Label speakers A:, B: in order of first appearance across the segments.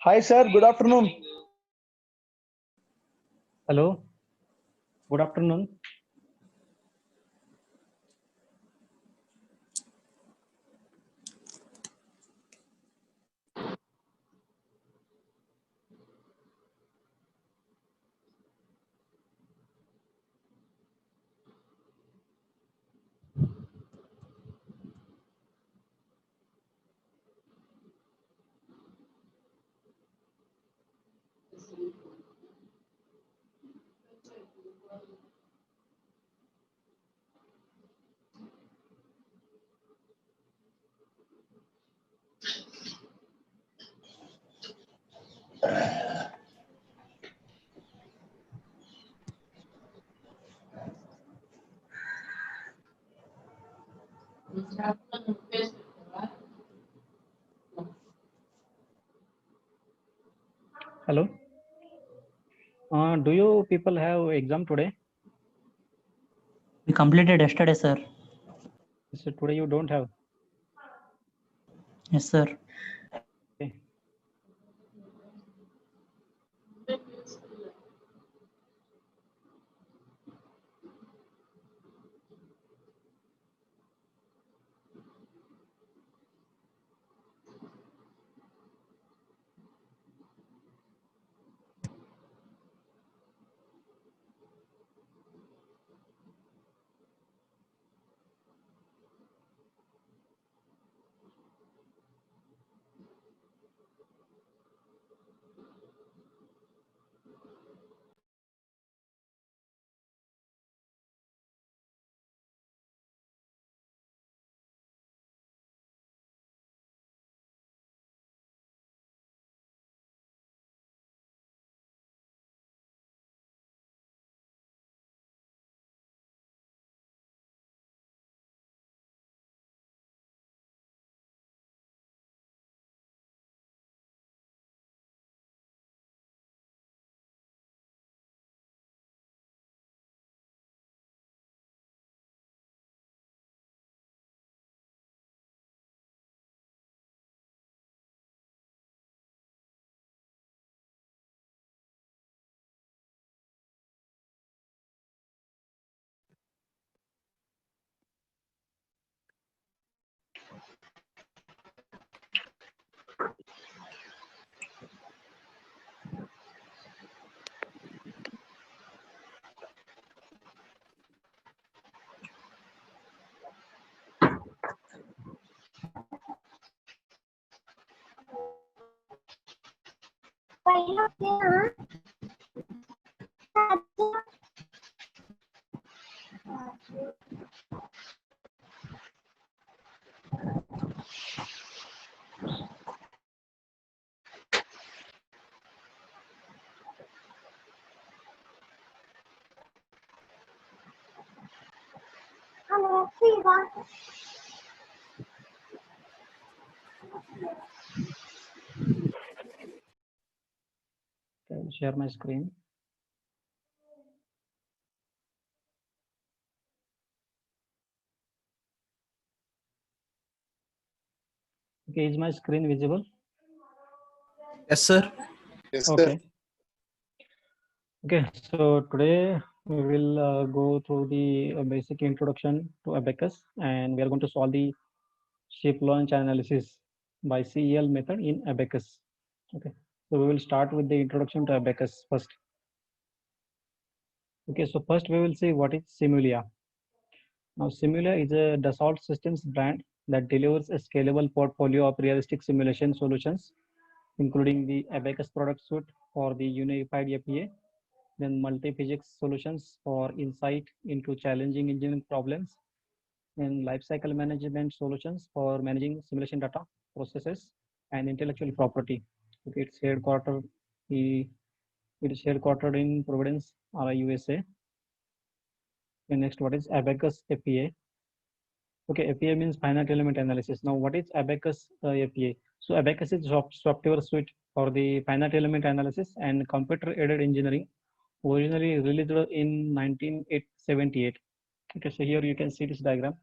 A: Hi, sir. Good afternoon.
B: Hello. Good afternoon. Hello. Do you people have exam today?
C: We completed yesterday, sir.
B: So today you don't have.
C: Yes, sir.
B: Okay. Okay, I'll share my screen. Okay, is my screen visible?
A: Yes, sir.
D: Yes,
B: Okay. Okay, so today we will go through the basic introduction to Abacus, and we are going to solve the ship launch analysis by CEL method in Abacus. Okay, so we will start with the introduction to Abacus first. Okay, so first we will see what is Simulia. Now, Simulia is a Dassault Systems brand that delivers a scalable portfolio of realistic simulation solutions, including the Abacus product suite for the unified APA, then multi-physics solutions for insight into challenging engineering problems, and lifecycle management solutions for managing simulation data, processes, and intellectual property. Okay, it is headquartered in Providence, USA. And next, what is Abacus APA? Okay, FEA means finite element analysis. Now, what is Abacus FEA? So, Abacus is software suite for the finite element analysis and computer-aided engineering, originally released in 1978. Okay, so here you can see this diagram.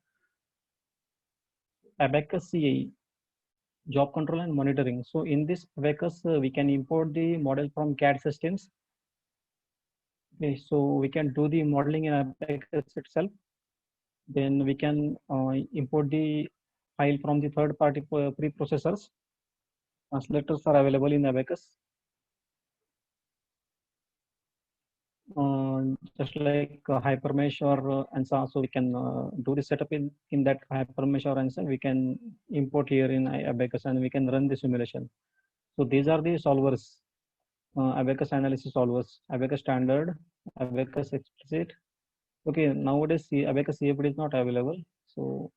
B: Abacus CAE, job control and monitoring. So, in this Abacus, we can import the model from CAD systems. Okay, so we can do the modeling in Abacus itself. Then we can import the file from the third-party preprocessors. Translators are available in Abacus. Just like Hypermesh or ANSA, so we can do the setup in that Hypermesh or ANSA. We can import here in Abacus and we can run the simulation. So these are the solvers, Abacus analysis solvers, Abacus standard, Abacus explicit. Okay, nowadays Abacus CFD is not available. So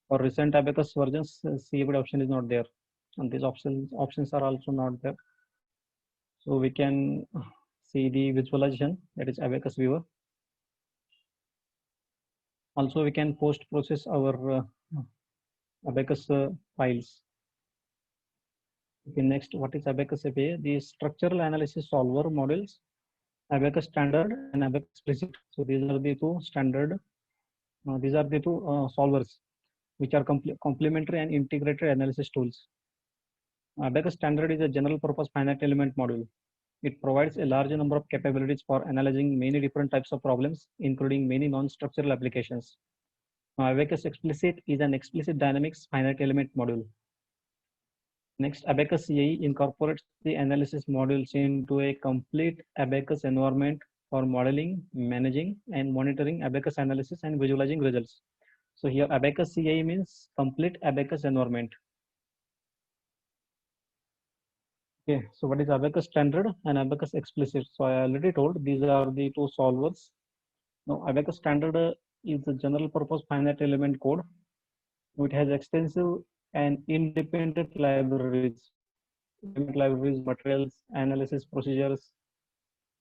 B: for recent Abacus versions, CFD option is not there, and these options are also not there. So we can see the visualization, that is Abacus viewer. Also, we can post process our Abacus files. Okay, next, what is Abacus FEA? The structural analysis solver models, Abacus standard and Abacus explicit. So these are the two standard. These are the two solvers, which are complementary and integrated analysis tools. Abacus standard is a general purpose finite element module. It provides a large number of capabilities for analyzing many different types of problems, including many non-structural applications. Abacus explicit is an explicit dynamics finite element module. Next, Abacus CAE incorporates the analysis modules into a complete Abacus environment for modeling, managing, and monitoring Abacus analysis and visualizing results. So here Abacus CAE means complete Abacus environment. Okay, so what is Abacus standard and Abacus explicit? So I already told these are the two solvers. Now Abacus standard is a general purpose finite element code. It has extensive and independent libraries, materials, analysis procedures.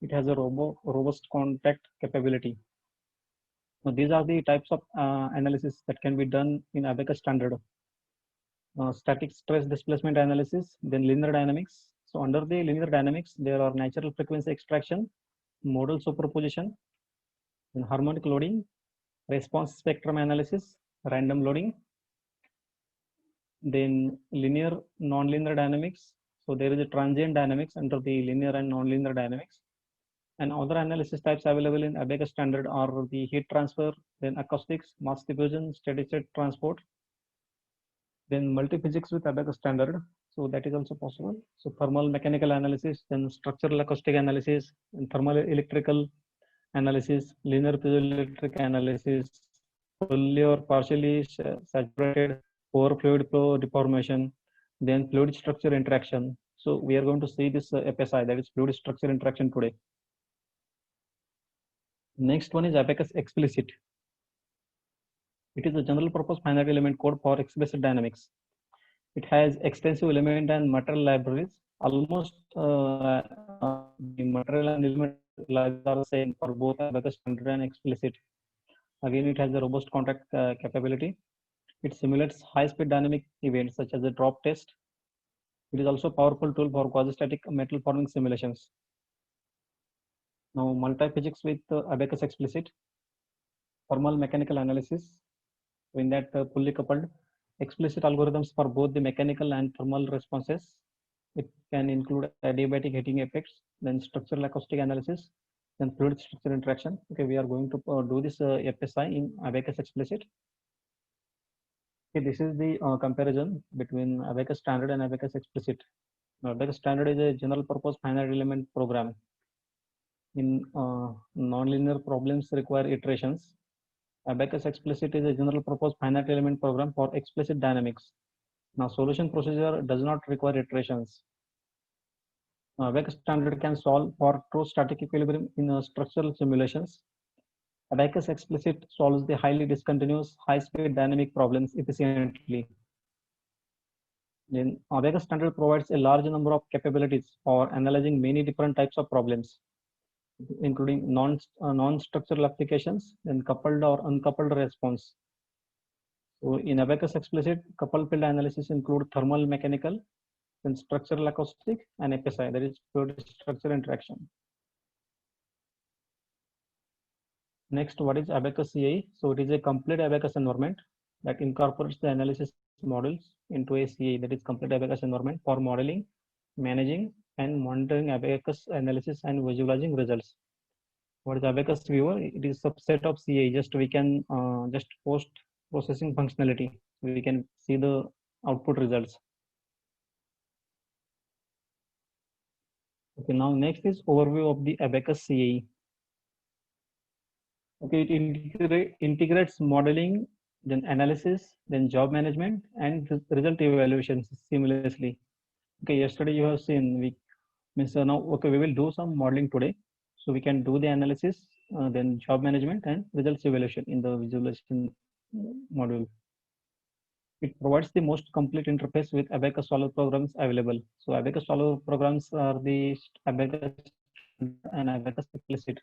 B: It has a robust contact capability. Now these are the types of analysis that can be done in Abacus standard. Static stress displacement analysis, then linear dynamics. So under the linear dynamics, there are natural frequency extraction, modal superposition, and harmonic loading, response spectrum analysis, random loading, then linear nonlinear dynamics. So there is a transient dynamics under the linear and nonlinear dynamics. And other analysis types available in Abacus standard are the heat transfer, then acoustics, mass diffusion, steady state transport, then multi-physics with Abacus standard. So that is also possible. So thermal mechanical analysis, then structural acoustic analysis, and thermal electrical analysis, linear piezoelectric analysis, fully or partially saturated over fluid flow deformation, then fluid structure interaction. So we are going to see this FSI, that is fluid structure interaction today. Next one is Abacus explicit. It is a general purpose finite element code for explicit dynamics. It has extensive element and material libraries. Almost the material and element libraries are the same for both Abacus standard and explicit. Again, it has a robust contact capability. It simulates high-speed dynamic events such as a drop test. It is also a powerful tool for quasi-static metal forming simulations. Now, multi-physics with Abacus explicit, thermal mechanical analysis. In that fully coupled explicit algorithms for both the mechanical and thermal responses. It can include adiabatic heating effects, then structural acoustic analysis, then fluid structure interaction. Okay, we are going to do this FSI in Abacus explicit. Okay, this is the comparison between Abacus standard and Abacus explicit. Abacus standard is a general purpose finite element program. In nonlinear problems require iterations. Abacus explicit is a general purpose finite element program for explicit dynamics. Now, solution procedure does not require iterations. Abacus standard can solve for true static equilibrium in structural simulations. Abacus explicit solves the highly discontinuous, high-speed dynamic problems efficiently. Then Abacus standard provides a large number of capabilities for analyzing many different types of problems, including non-structural applications, then coupled or uncoupled response, So in Abacus Explicit, coupled field analysis include thermal mechanical, then structural acoustic, and FSI, that is fluid structure interaction. Next, what is Abacus CAE? So it is a complete Abacus environment that incorporates the analysis models into a CAE, that is complete Abacus environment for modeling, managing, and monitoring Abacus analysis and visualizing results. What is Abacus Viewer? It is subset of CAE. Just we can just post processing functionality. We can see the output results. Okay, now next is overview of the Abacus CAE. Okay, it integrates modeling, then analysis, then job management, and result evaluation seamlessly. Okay, yesterday you have seen we means now okay we will do some modeling today, so we can do the analysis, then job management and results evaluation in the visualization module. It provides the most complete interface with Abacus Solver programs available. So Abacus Solver programs are the Abacus and Abacus Explicit.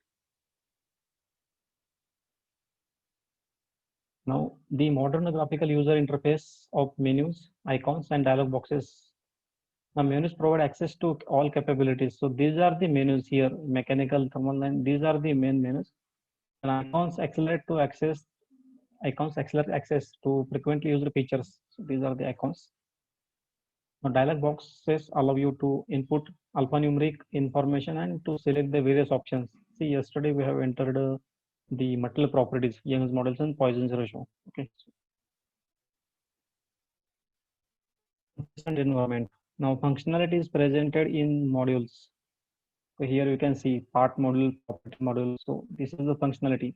B: Now, the modern graphical user interface of menus, icons, and dialog boxes. Now, menus provide access to all capabilities. So these are the menus here, mechanical, thermal, and these are the main menus. And icons accelerate access to frequently used features. So these are the icons. Now, dialog boxes allow you to input alphanumeric information and to select the various options. See, yesterday we have entered the material properties, Young's models and Poisson's ratio. Okay. And environment. Now functionality is presented in modules. So here you can see part module, property module. So this is the functionality.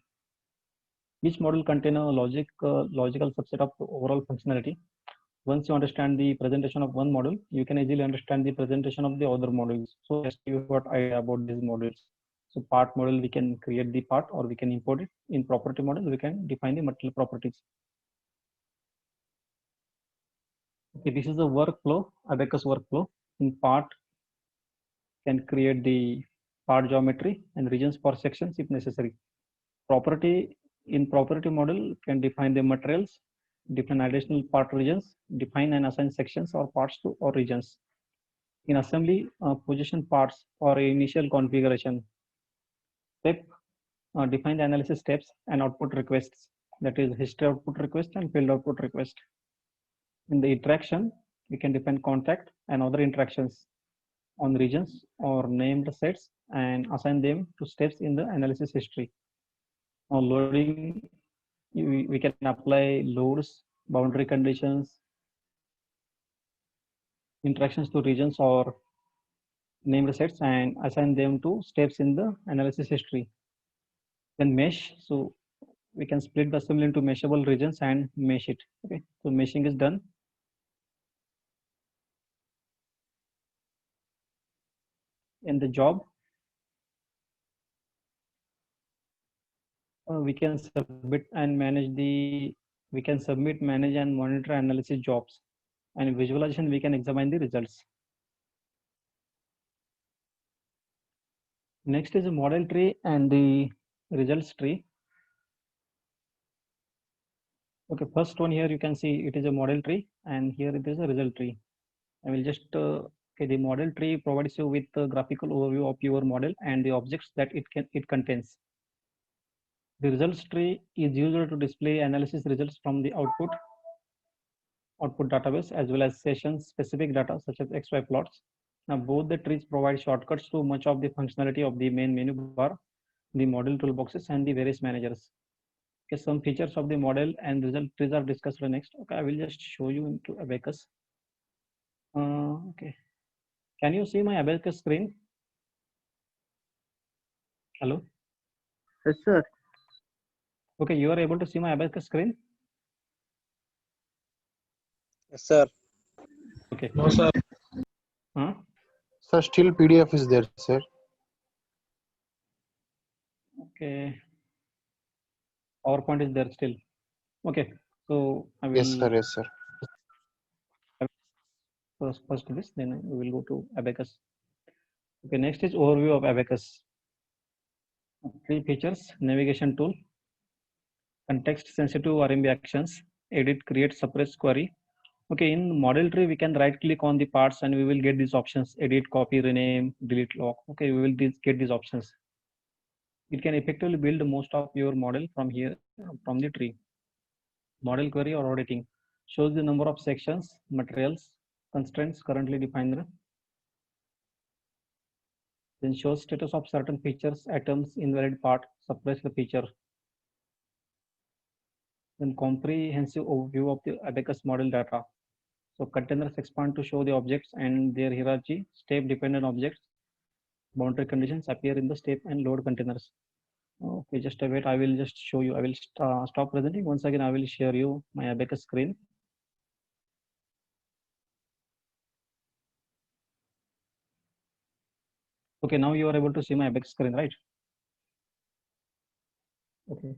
B: Each module contains a logical subset of the overall functionality. Once you understand the presentation of one module, you can easily understand the presentation of the other modules. So just you got idea about these modules. So part model, we can create the part or we can import it. In property model, we can define the material properties. Okay, this is the workflow, Abacus workflow. In part, can create the part geometry and regions for sections if necessary. In property model can define the materials, define additional part regions, define and assign sections or parts to or regions. In assembly, position parts for initial configuration. Step, define the analysis steps and output requests, that is history output request and field output request. In the interaction, we can define contact and other interactions on regions or named sets and assign them to steps in the analysis history. Now loading, we can apply loads, boundary conditions, interactions to regions or named sets and assign them to steps in the analysis history. Then mesh, so we can split the assembly into meshable regions and mesh it. Okay, so meshing is done. In the job, we can submit, manage and monitor analysis jobs, and visualization we can examine the results. Next is a model tree and the results tree. Okay, first one here you can see it is a model tree and here it is a result tree. I will just okay, the model tree provides you with a graphical overview of your model and the objects that it contains. The results tree is used to display analysis results from the output database as well as session specific data such as XY plots. Now both the trees provide shortcuts to much of the functionality of the main menu bar, the model toolboxes and the various managers. Okay, some features of the model and result trees are discussed next. Okay, I will just show you into Abacus. Okay, can you see my Abacus screen? Hello?
D: Yes, sir.
B: Okay, you are able to see my Abacus screen?
A: Yes, sir.
B: Okay.
A: No, sir.
B: Huh?
E: Sir, still PDF is there, sir.
B: Okay. PowerPoint is there still. Okay. So I will
E: Yes, sir. Yes, sir.
B: first this, then we will go to Abacus. Okay, next is overview of Abacus. 3 features: navigation tool, context sensitive RMB actions, edit, create, suppress query. Okay, in model tree, we can right click on the parts and we will get these options: edit, copy, rename, delete, lock. Okay, we will get these options. It can effectively build most of your model from here, from the tree. Model query or auditing shows the number of sections, materials, constraints currently defined. Then shows status of certain features, atoms, invalid part, suppress the feature. Then comprehensive overview of the Abacus model data. So containers expand to show the objects and their hierarchy. Step dependent objects, boundary conditions appear in the step and load containers. Okay, just a wait. I will just show you. I will stop presenting. Once again, I will share you my Abacus screen. Okay, now you are able to see my Abacus screen, right? Okay.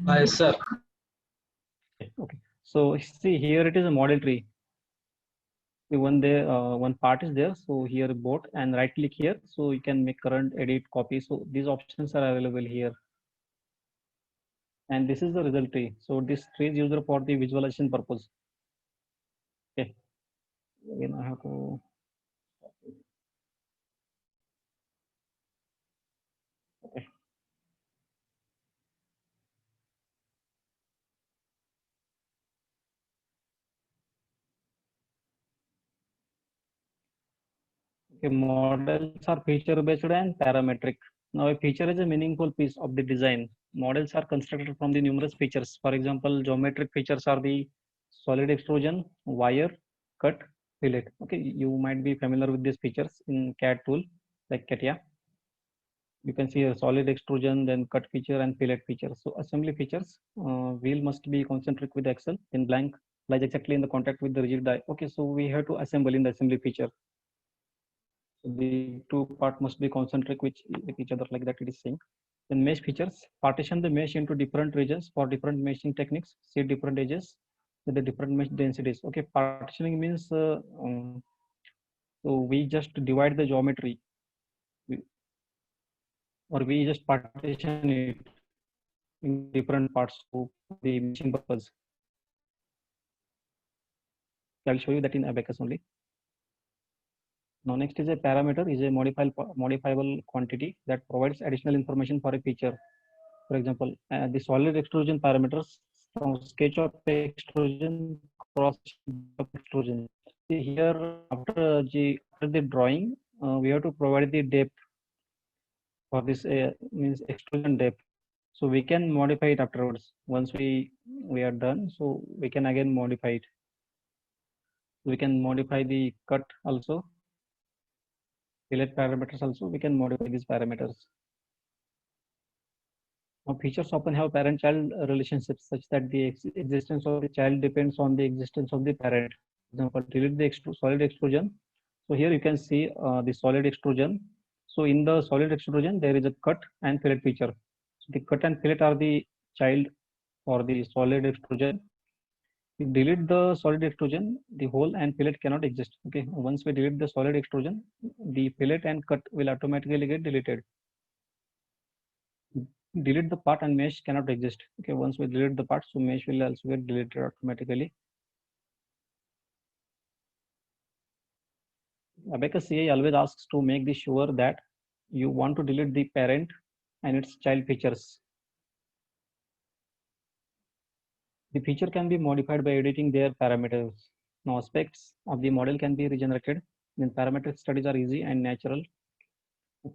A: Yes, sir.
B: Okay. So see here it is a model tree. One there, one part is there. So here both and right click here. So you can make current, edit, copy. So these options are available here. And this is the result tree. So this tree is used for the visualization purpose. Okay. Again, I have to. Okay. Okay, models are feature based and parametric. Now a feature is a meaningful piece of the design. Models are constructed from the numerous features. For example, geometric features are the solid extrusion, wire, cut, fillet. Okay, you might be familiar with these features in CAD tool like CATIA. You can see a solid extrusion, then cut feature and fillet feature. So assembly features, wheel must be concentric with axle, then blank lies exactly in the contact with the rigid die. Okay, so we have to assemble in the assembly feature. So the two part must be concentric with each other, like that it is saying. Then mesh features, partition the mesh into different regions for different meshing techniques, see different edges with the different mesh densities. Okay, partitioning means so we just divide the geometry, or we just partition it in different parts for the meshing purpose. I will show you that in Abacus only. Now next is a parameter, is a modifiable quantity that provides additional information for a feature. For example, the solid extrusion parameters from SketchUp extrusion, cross extrusion. See here, after the drawing, we have to provide the depth for this means extrusion depth. So we can modify it afterwards. Once we are done, so we can again modify it. We can modify the cut also. Fillet parameters also, we can modify these parameters. Now, features often have parent-child relationships such that the existence of the child depends on the existence of the parent. For example, delete the solid extrusion. So here you can see the solid extrusion. So in the solid extrusion, there is a cut and fillet feature. So the cut and fillet are the child for the solid extrusion. We delete the solid extrusion, the hole and fillet cannot exist. Okay, once we delete the solid extrusion, the fillet and cut will automatically get deleted. Delete the part and mesh cannot exist. Okay, once we delete the part, so mesh will also get deleted automatically. Abacus CA always asks to make this sure that you want to delete the parent and its child features. The feature can be modified by editing their parameters. Now, aspects of the model can be regenerated. Then parametric studies are easy and natural.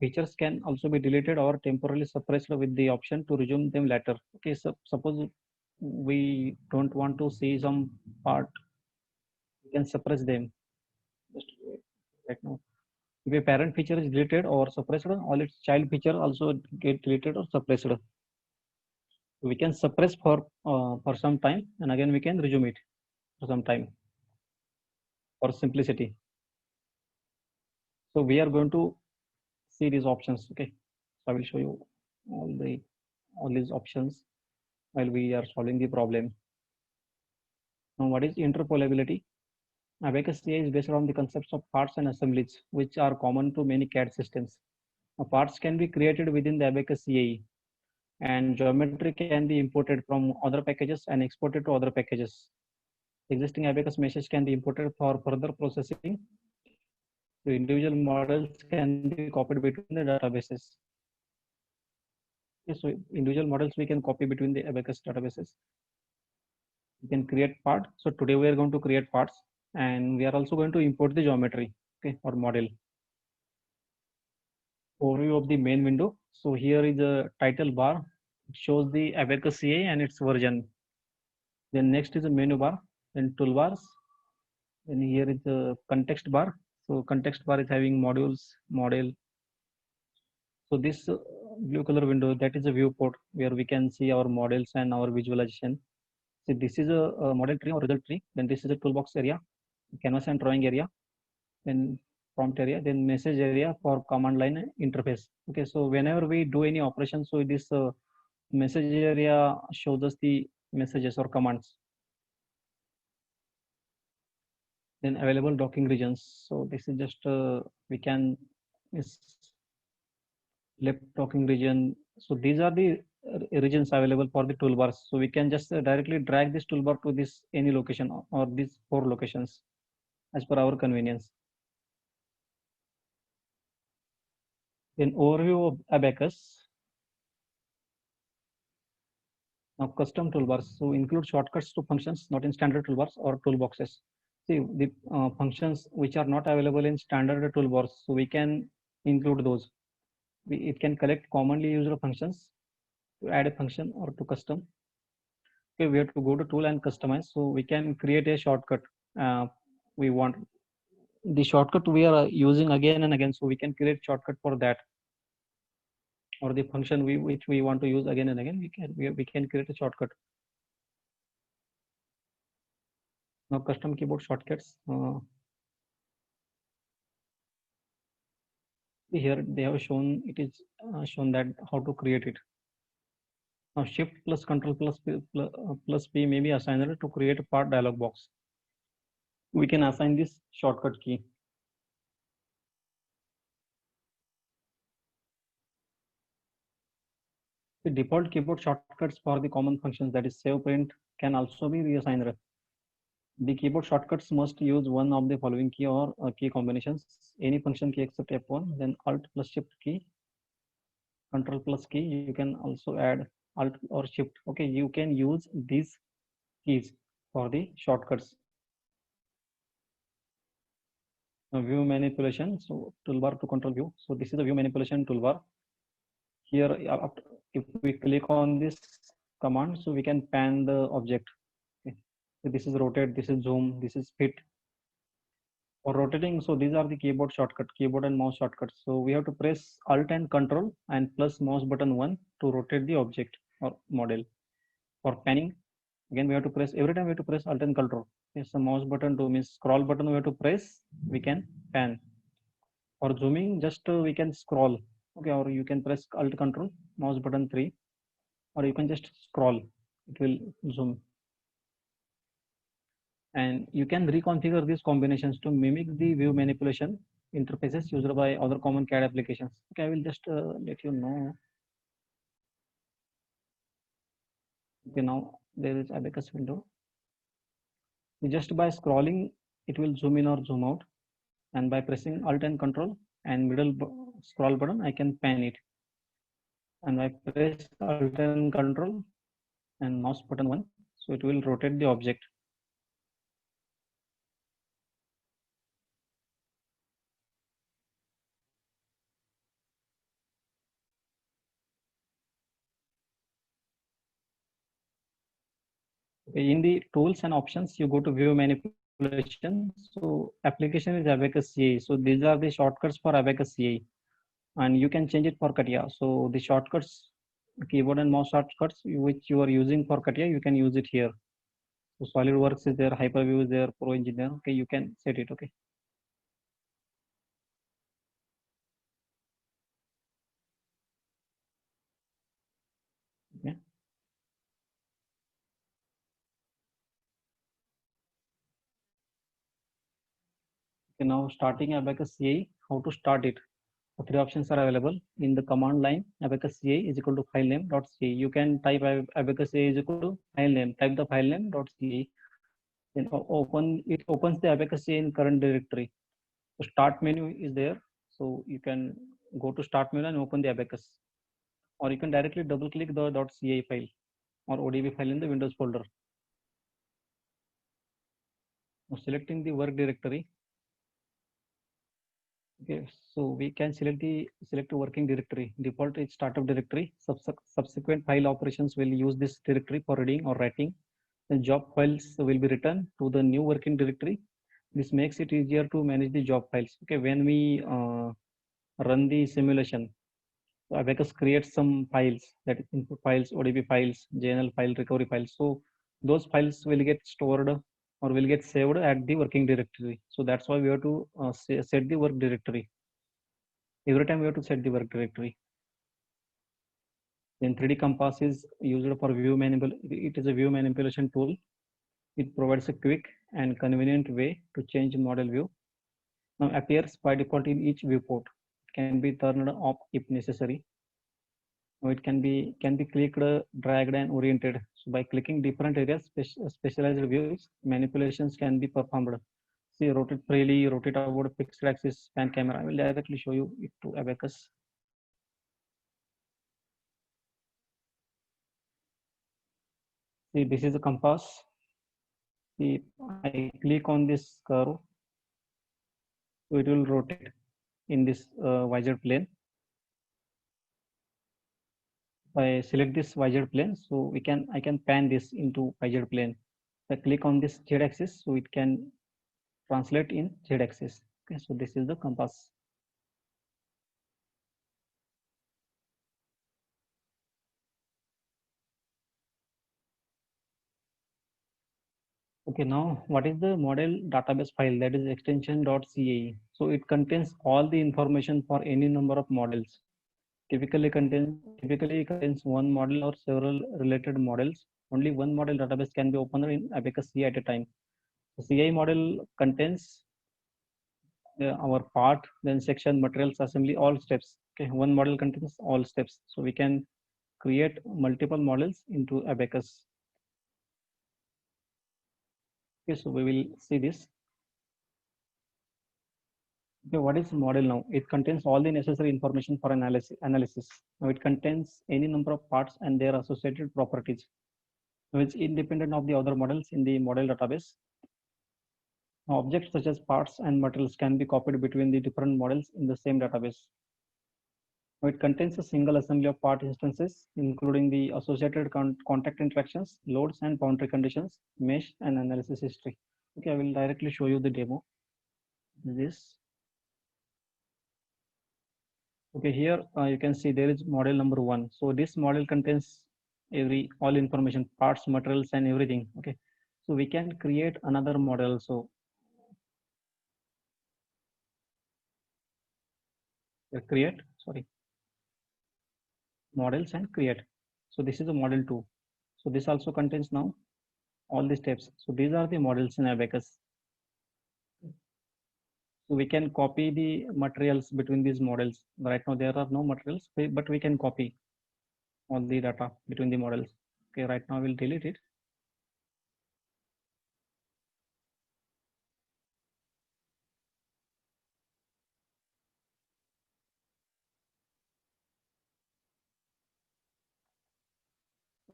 B: Features can also be deleted or temporarily suppressed with the option to resume them later. Okay, so suppose we don't want to see some part, we can suppress them. Just wait right now. If a parent feature is deleted or suppressed, all its child feature also get deleted or suppressed. We can suppress for some time and again we can resume it for some time for simplicity. So we are going to see these options. Okay, so I will show you all these options while we are solving the problem. Now, what is interpolability? Abacus CA is based on the concepts of parts and assemblies, which are common to many CAD systems. Now, parts can be created within the Abacus CAE. and geometry can be imported from other packages and exported to other packages. Existing Abacus meshes can be imported for further processing. The individual models can be copied between the databases. Okay, so individual models we can copy between the Abacus databases. We can create part. So today we are going to create parts, and we are also going to import the geometry, okay, or model. Overview of the main window. So here is a title bar. It shows the Abacus CA and its version. Then next is a menu bar, then toolbars. Then here is the context bar. So context bar is having modules, model. So this blue color window, that is a viewport where we can see our models and our visualization. So this is a model tree or result tree. Then this is a toolbox area, canvas and drawing area, then prompt area, then message area for command line interface. Okay, so whenever we do any operation, so this message area shows us the messages or commands. Then available docking regions. So this is just we can left docking region. So these are the regions available for the toolbars. So we can just directly drag this toolbar to this any location or these 4 locations as per our convenience. Then overview of Abacus. Now custom toolbars. So include shortcuts to functions not in standard toolbars or toolboxes. See the functions which are not available in standard toolbars. So we can include those. It can collect commonly used functions to add a function or to custom. Okay, we have to go to tool and customize. So we can create a shortcut. We want the shortcut we are using again and again. So we can create shortcut for that, or the function which we want to use again and again. We can create a shortcut. Now custom keyboard shortcuts. Here they have shown it is shown that how to create it. Now shift plus control plus P may be assigned to create a part dialog box. We can assign this shortcut key. The default keyboard shortcuts for the common functions, that is save, print, can also be reassigned. The keyboard shortcuts must use one of the following key or key combinations. Any function key except F1, then Alt plus Shift key, Control plus key. You can also add Alt or Shift. Okay, you can use these keys for the shortcuts. Now, view manipulation. So toolbar to control view. So this is the view manipulation toolbar. Here, if we click on this command, so we can pan the object. Okay. So this is rotate, this is zoom, this is fit. For rotating, so these are the keyboard shortcut, keyboard and mouse shortcuts. So we have to press Alt and Control and plus mouse button 1 to rotate the object or model. For panning, again we have to press, every time we have to press Alt and Control. Yes, the mouse button to means scroll button we have to press, we can pan. For zooming, just we can scroll. Okay, or you can press Alt Control, mouse button 3, or you can just scroll, it will zoom. And you can reconfigure these combinations to mimic the view manipulation interfaces used by other common CAD applications. Okay, I will just let you know. Okay, now there is Abacus window. Just by scrolling, it will zoom in or zoom out. And by pressing Alt and Control and middle scroll button, I can pan it. And I press Alt and Control and mouse button 1, so it will rotate the object. In the tools and options, you go to view manipulation. So application is Abacus CA. So these are the shortcuts for Abacus CA, and you can change it for CATIA. So the shortcuts, keyboard and mouse shortcuts which you are using for CATIA, you can use it here. So SolidWorks is there, Hyperview is there, Pro Engineer. Okay, you can set it. Okay. Okay. Okay, now starting Abacus CA, how to start it? The three options are available in the command line. Abacus CA is equal to file name dot CA. You can type abacus CA is equal to file name. Type the file name dot CA. Then it opens the abacus CA in current directory. The start menu is there, so you can go to start menu and open the abacus, or you can directly double click the .ca file or ODB file in the Windows folder. Now selecting the work directory. Okay, so we can select the working directory. Default is startup directory. Subsequent file operations will use this directory for reading or writing. The job files will be written to the new working directory. This makes it easier to manage the job files. Okay, when we run the simulation, so Abacus creates some files, that is input files, ODB files, JNL file, recovery files. So those files will get stored or will get saved at the working directory. So that's why we have to set the work directory. Every time we have to set the work directory. Then 3D Compass is used for view manipulation. It is a view manipulation tool. It provides a quick and convenient way to change model view. Now appears by default in each viewport. It can be turned off if necessary. Now it can be clicked, dragged, and oriented. So by clicking different areas, specialized views, manipulations can be performed. See, rotate freely, rotate about fixed axis, pan camera. I will directly show you it to Abacus. See, this is a compass. See, I click on this curve, so it will rotate in this visor plane. If I select this visor plane, so I can pan this into visor plane. If I click on this z-axis, so it can translate in z-axis. Okay, so this is the compass. Okay, now what is the model database file? That is extension .cae. So it contains all the information for any number of models. Typically contains one model or several related models. Only one model database can be opened in Abacus CA at a time. The CA model contains our part, then section, materials, assembly, all steps. Okay, one model contains all steps. So we can create multiple models into Abacus. Okay, so we will see this. Okay, what is model now? It contains all the necessary information for analysis. Now it contains any number of parts and their associated properties. Now it's independent of the other models in the model database. Now, objects such as parts and materials can be copied between the different models in the same database. Now it contains a single assembly of part instances, including the associated contact interactions, loads and boundary conditions, mesh and analysis history. Okay, I will directly show you the demo. This. Okay, here you can see there is model number 1. So this model contains all information, parts, materials, and everything. Okay, so we can create another model. So create, models and create. So this is a model 2. So this also contains now all the steps. So these are the models in Abacus. So we can copy the materials between these models. Right now there are no materials, but we can copy all the data between the models. Okay, right now we'll delete it.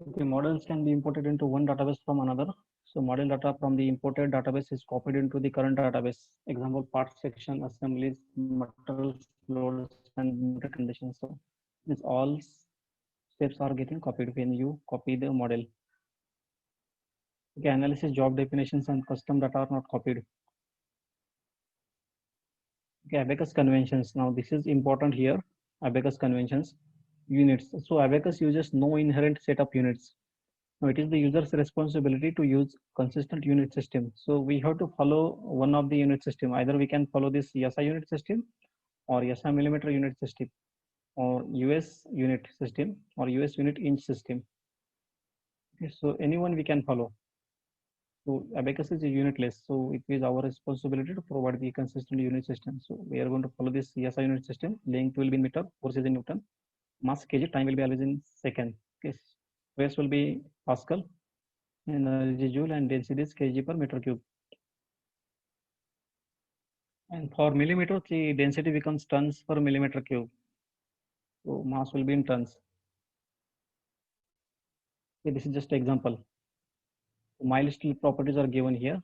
B: Okay, models can be imported into one database from another. So model data from the imported database is copied into the current database. Example, parts section, assemblies, materials, loads, and conditions. So these all steps are getting copied when you copy the model. Okay, analysis, job definitions, and custom data are not copied. Okay, Abacus conventions. Now this is important here. Abacus conventions, units. So Abacus uses no inherent set of units. Now it is the user's responsibility to use consistent unit system. So we have to follow one of the unit system. Either we can follow this SI unit system or SI millimeter unit system or US unit system or US unit inch system. Okay, so anyone we can follow. So abacus is unitless. So it is our responsibility to provide the consistent unit system. So we are going to follow this SI unit system. Length will be in meter, force is in Newton, mass kg, time will be always in second. Okay. Stress will be Pascal, energy joule, and density is kg per meter cube. And for millimeter, the density becomes tons per millimeter cube. So mass will be in tons. Okay, this is just an example. Mild steel properties are given here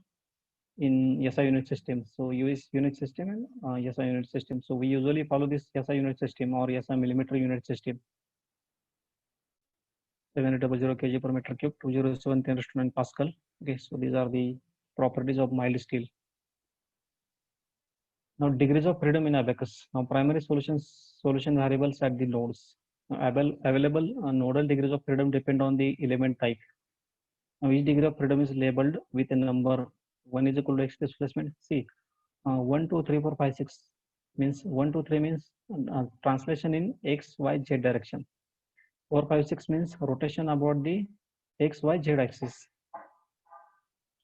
B: in SI unit system. So US unit system and SI unit system. So we usually follow this SI unit system or SI millimeter unit system. 700 kg per meter cube, 207 10⁻⁹ Pascal. Okay, so these are the properties of mild steel. Now degrees of freedom in abacus. Now primary solution variables at the nodes. Now, available nodal degrees of freedom depend on the element type. Now each degree of freedom is labeled with a number. 1 is equal to x displacement. See, 1, 2, 3, 4, 5, 6 means 1, 2, 3 means translation in x, y, z direction. 4, 5, 6 means rotation about the x, y, z axis.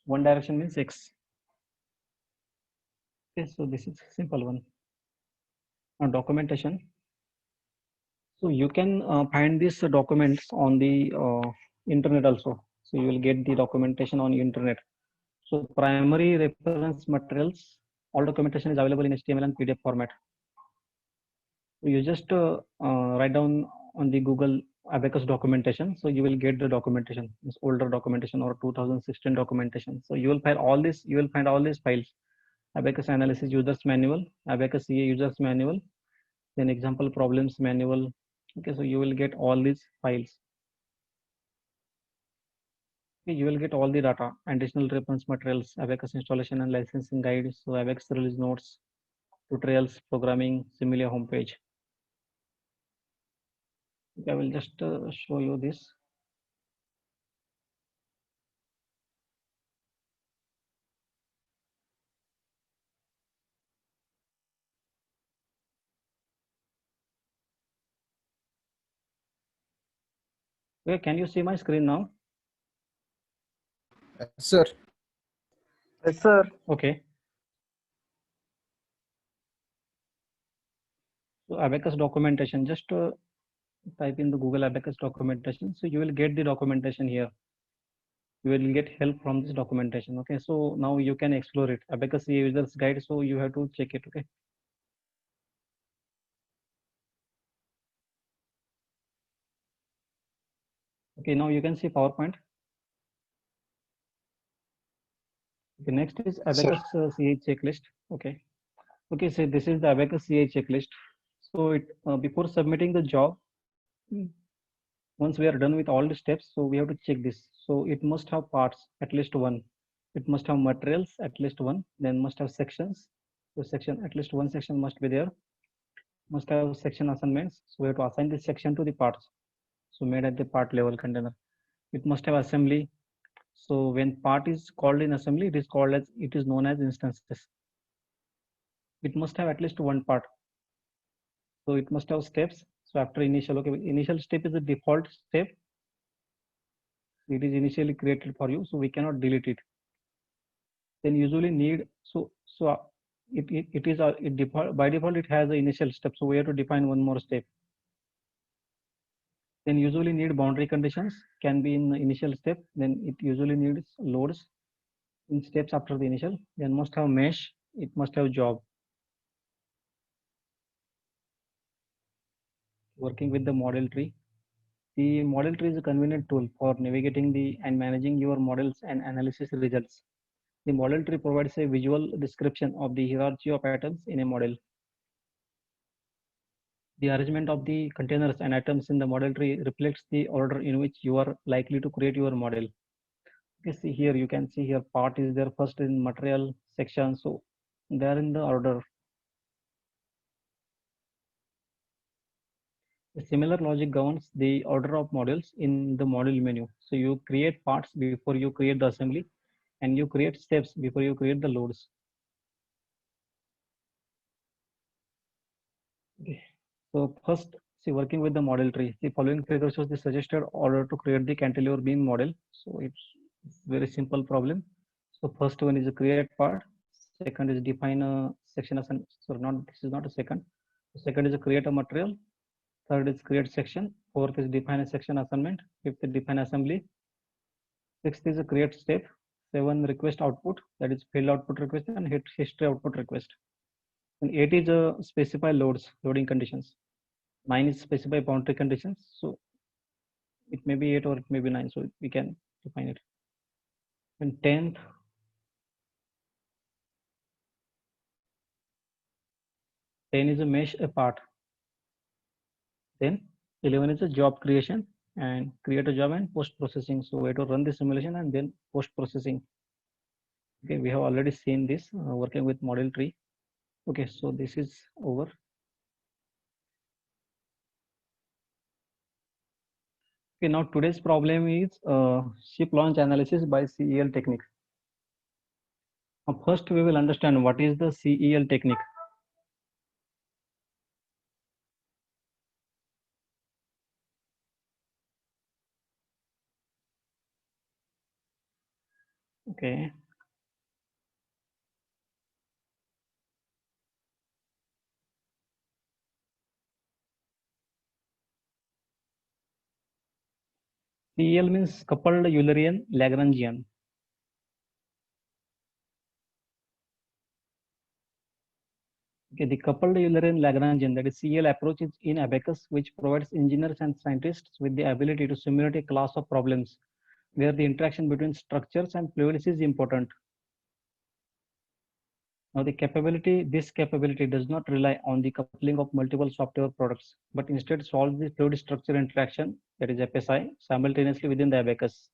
B: One direction means x. Okay, so this is simple one. Now documentation. So you can find these documents on the internet also. So you will get the documentation on internet. So primary reference materials, all documentation is available in HTML and PDF format. So you just write down on the Google abacus documentation. So you will get the documentation, this older documentation or 2016 documentation. So you will find all this. You will find all these files: abacus analysis users manual, abacus CA users manual, then example problems manual. Okay, so you will get all these files. Okay, you will get all the data, additional reference materials, abacus installation and licensing guide, so abacus release notes, tutorials, programming, Simulia homepage. Okay, I will just show you this. Okay, can you see my screen now?
E: Sir.
D: Yes, sir.
B: Okay. So abacus documentation, just type in the Google abacus documentation. So you will get the documentation here. You will get help from this documentation. Okay, so now you can explore it. Abacus users guide, so you have to check it. Okay. Okay, now you can see PowerPoint. Okay, next is abacus CA checklist. Okay. Okay, so this is the abacus CA checklist. So it before submitting the job, once we are done with all the steps, so we have to check this. So it must have parts, at least one. It must have materials, at least one. Then must have sections. So section, at least one section must be there. Must have section assignments. So we have to assign this section to the parts. So made at the part level container. It must have assembly. So when part is called in assembly, it is known as instances. It must have at least one part. So it must have steps. So after initial, okay, initial step is the default step. It is initially created for you, so we cannot delete it. Then usually need by default it has an initial step, so we have to define one more step. Then usually need boundary conditions, can be in the initial step. Then it usually needs loads in steps after the initial. Then must have mesh. It must have job. Working with the model tree. The model tree is a convenient tool for navigating and managing your models and analysis results. The model tree provides a visual description of the hierarchy of atoms in a model. The arrangement of the containers and atoms in the model tree reflects the order in which you are likely to create your model. Okay, see here, you can see here part is there first in material section, so they are in the order. A similar logic governs the order of models in the model menu. So you create parts before you create the assembly, and you create steps before you create the loads. Okay. So first, see, working with the model tree, the following figure shows the suggested order to create the cantilever beam model. So it's very simple problem. So first one is a create part. Second is define a section as an, sorry, not, this is not a second. Second is a create a material. Third is create section. Fourth is define a section assignment. Fifth is define assembly. Sixth is a create step. Seven, request output, that is field output request and hit history output request. And 8 is a specify loads, loading conditions. 9 is specify boundary conditions. So it may be 8 or it may be 9. So we can define it. And 10th, 10 is a mesh a part. Then 11 is a job creation and create a job and post processing. So we have to run the simulation and then post processing. Okay, we have already seen this working with model tree. Okay, so this is over. Okay, now today's problem is ship launch analysis by CEL technique. Now first we will understand what is the CEL technique. Okay. CEL means coupled Eulerian Lagrangian. Okay, the coupled Eulerian Lagrangian, that is CEL approach, is in Abacus, which provides engineers and scientists with the ability to simulate a class of problems where the interaction between structures and fluids is important. Now this capability does not rely on the coupling of multiple software products, but instead solves the fluid structure interaction, that is FSI, simultaneously within the Abacus.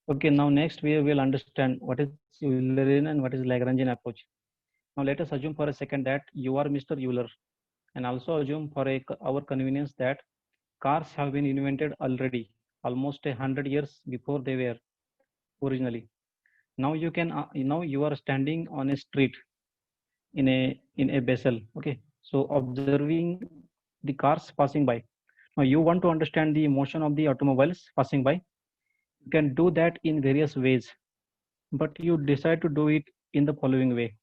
B: Okay, now next we will understand what is Eulerian and what is Lagrangian approach. Now let us assume for a second that you are Mr. Euler, and also assume for our convenience that cars have been invented already, almost 100 years before they were originally. Now you are standing on a street in a vessel. Okay, so observing the cars passing by. Now you want to understand the motion of the automobiles passing by. You can do that in various ways, but you decide to do it in the following way.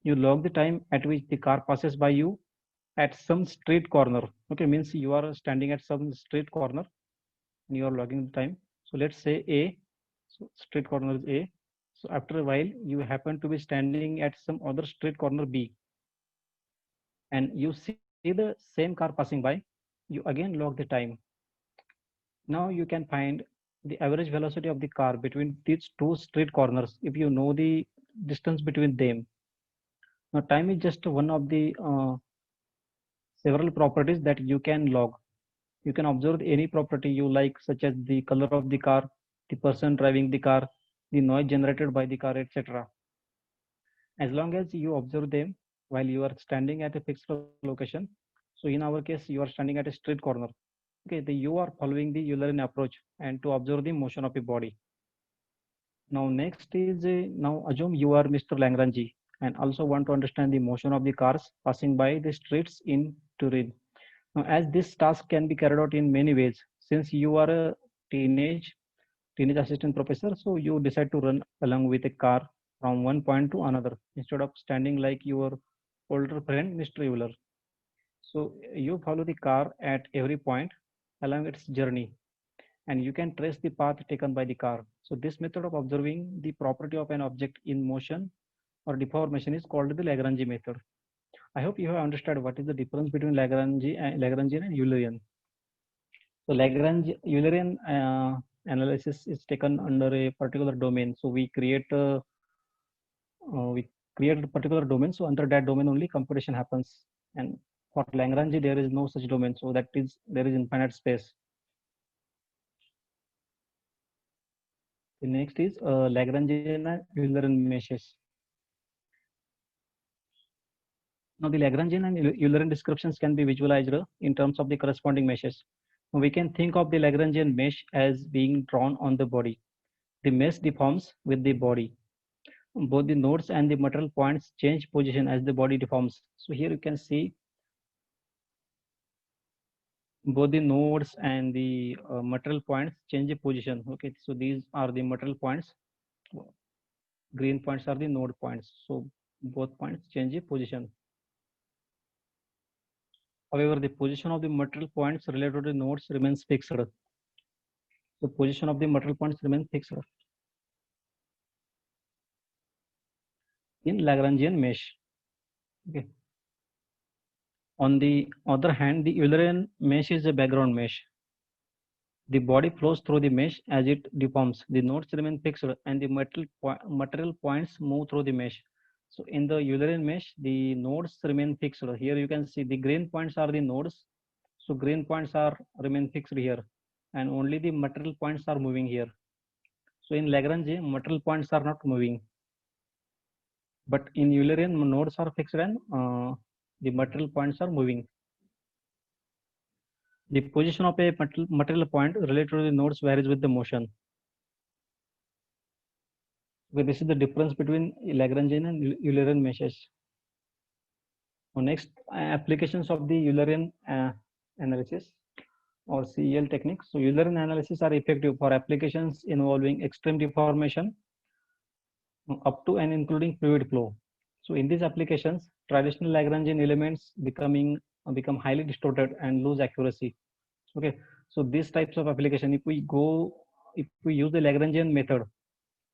B: You log the time at which the car passes by you at some street corner. Okay, means you are standing at some street corner and you are logging the time. So let's say A, so street corner is A. So after a while, you happen to be standing at some other street corner B, and you see the same car passing by. You again log the time. Now you can find the average velocity of the car between these two street corners if you know the distance between them. Now time is just one of the several properties that you can log. You can observe any property you like, such as the color of the car, the person driving the car, the noise generated by the car, etc. As long as you observe them while you are standing at a fixed location. So in our case, you are standing at a street corner. Okay, you are following the Eulerian approach and to observe the motion of a body. Now next is now assume you are Mr. Lagrange and also want to understand the motion of the cars passing by the streets in Turin. Now, as this task can be carried out in many ways, since you are a teenage assistant professor, so you decide to run along with a car from one point to another instead of standing like your older friend, Mr. Euler. So you follow the car at every point along its journey, and you can trace the path taken by the car. So this method of observing the property of an object in motion or deformation is called the Lagrange method. I hope you have understood what is the difference between Lagrangian and Eulerian. So Eulerian analysis is taken under a particular domain. So we create a particular domain. So under that domain only computation happens. And for Lagrange, there is no such domain. So that is there is infinite space. The next is Lagrangian and Eulerian meshes. Now the Lagrangian and Eulerian descriptions can be visualized in terms of the corresponding meshes. We can think of the Lagrangian mesh as being drawn on the body. The mesh deforms with the body. Both the nodes and the material points change position as the body deforms. So here you can see both the nodes and the material points change the position. Okay, so these are the material points Green points are the node points. So both points change the position. However, the position of the material points related to the nodes remains fixed. The position of the material points remains fixed in Lagrangian mesh. Okay. On the other hand, the Eulerian mesh is a background mesh. The body flows through the mesh as it deforms. The nodes remain fixed and the material points move through the mesh. So in the Eulerian mesh, the nodes remain fixed. Here you can see the green points are the nodes. So green points are remain fixed here, and only the material points are moving here. So in Lagrange, material points are not moving. But in Eulerian, nodes are fixed and the material points are moving. The position of a material point related to the nodes varies with the motion. Okay, this is the difference between Lagrangian and Eulerian meshes. Now next, applications of the Eulerian analysis or CEL techniques. So Eulerian analysis are effective for applications involving extreme deformation up to and including fluid flow. So in these applications, traditional Lagrangian elements become highly distorted and lose accuracy. Okay, so these types of application, if we use the Lagrangian method,